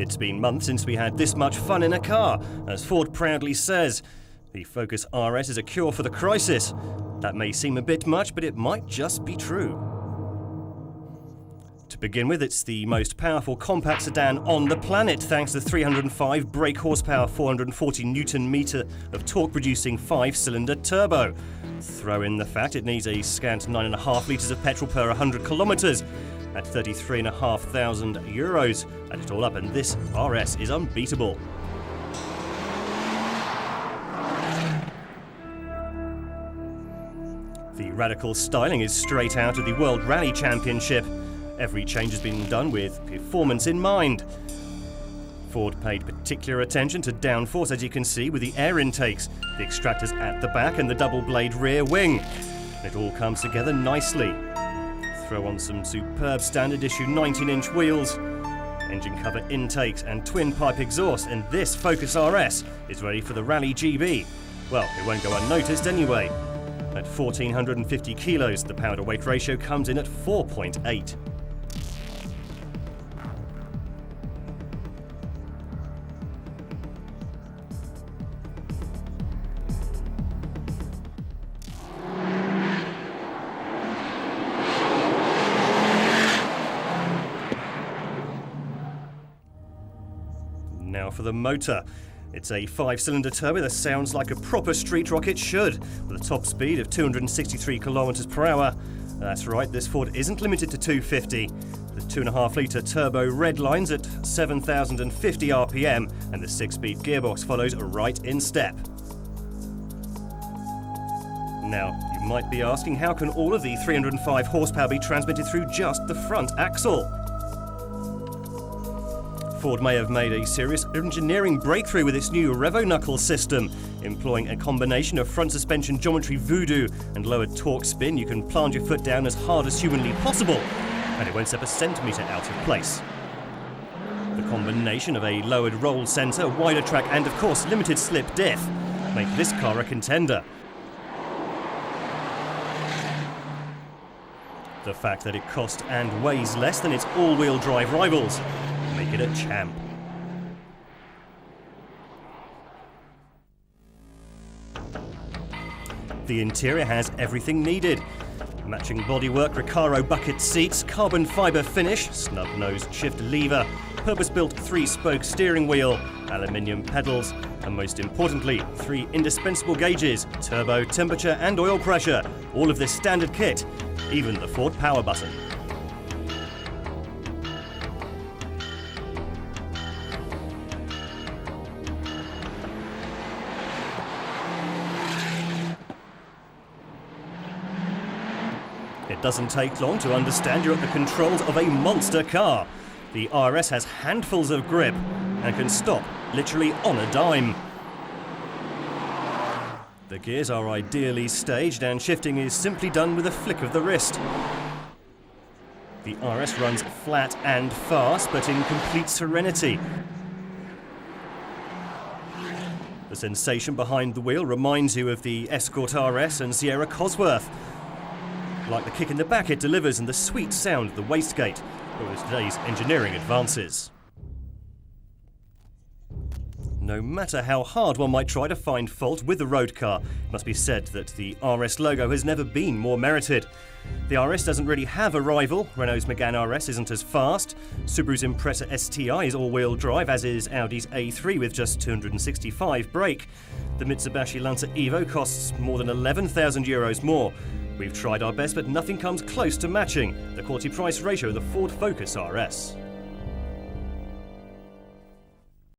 It's been months since we had this much fun in a car, as Ford proudly says. The Focus RS is a cure for the crisis. That may seem a bit much, but it might just be true. To begin with, it's the most powerful compact sedan on the planet, thanks to 305 brake horsepower, 440 Newton-meter of torque-producing 5-cylinder turbo. Throw in the fact it needs a scant 9.5 litres of petrol per 100 kilometres at 33,500 euros. Add it all up, and this RS is unbeatable. The radical styling is straight out of the World Rally Championship. Every change has been done with performance in mind. Ford paid particular attention to downforce, as you can see, with the air intakes, the extractors at the back and the double-blade rear wing. It all comes together nicely. Throw on some superb standard issue 19-inch wheels, engine cover intakes and twin-pipe exhaust, and this Focus RS is ready for the Rally GB. Well, it won't go unnoticed anyway. At 1,450 kilos, the power-to-weight ratio comes in at 4.8. Now for the motor. It's a 5-cylinder turbo that sounds like a proper street rocket should, with a top speed of 263 kilometers per hour. That's right, this Ford isn't limited to 250. The 2.5-litre turbo redlines at 7,050 RPM, and the 6-speed gearbox follows right in step. Now, you might be asking, how can all of the 305 horsepower be transmitted through just the front axle? Ford may have made a serious engineering breakthrough with its new RevoKnuckle system. Employing a combination of front suspension geometry voodoo and lowered torque spin, you can plant your foot down as hard as humanly possible, and it won't step a centimetre out of place. The combination of a lowered roll centre, wider track and, of course, limited slip diff make this car a contender. The fact that it costs and weighs less than its all-wheel drive rivals make it a champ. The interior has everything needed. Matching bodywork, Recaro bucket seats, carbon fibre finish, snub-nosed shift lever, purpose-built 3-spoke steering wheel, aluminium pedals, and most importantly, 3 indispensable gauges, turbo, temperature and oil pressure. All of this standard kit, even the Ford power button. It doesn't take long to understand you're at the controls of a monster car. The RS has handfuls of grip and can stop literally on a dime. The gears are ideally staged and shifting is simply done with a flick of the wrist. The RS runs flat and fast, but in complete serenity. The sensation behind the wheel reminds you of the Escort RS and Sierra Cosworth. Like the kick in the back it delivers and the sweet sound of the wastegate, but with today's engineering advances. No matter how hard one might try to find fault with the road car, it must be said that the RS logo has never been more merited. The RS doesn't really have a rival. Renault's Megane RS isn't as fast. Subaru's Impreza STI is all-wheel drive, as is Audi's A3 with just 265 brake. The Mitsubishi Lancer Evo costs more than 11,000 euros more. We've tried our best, but nothing comes close to matching the quality-price ratio of the Ford Focus RS.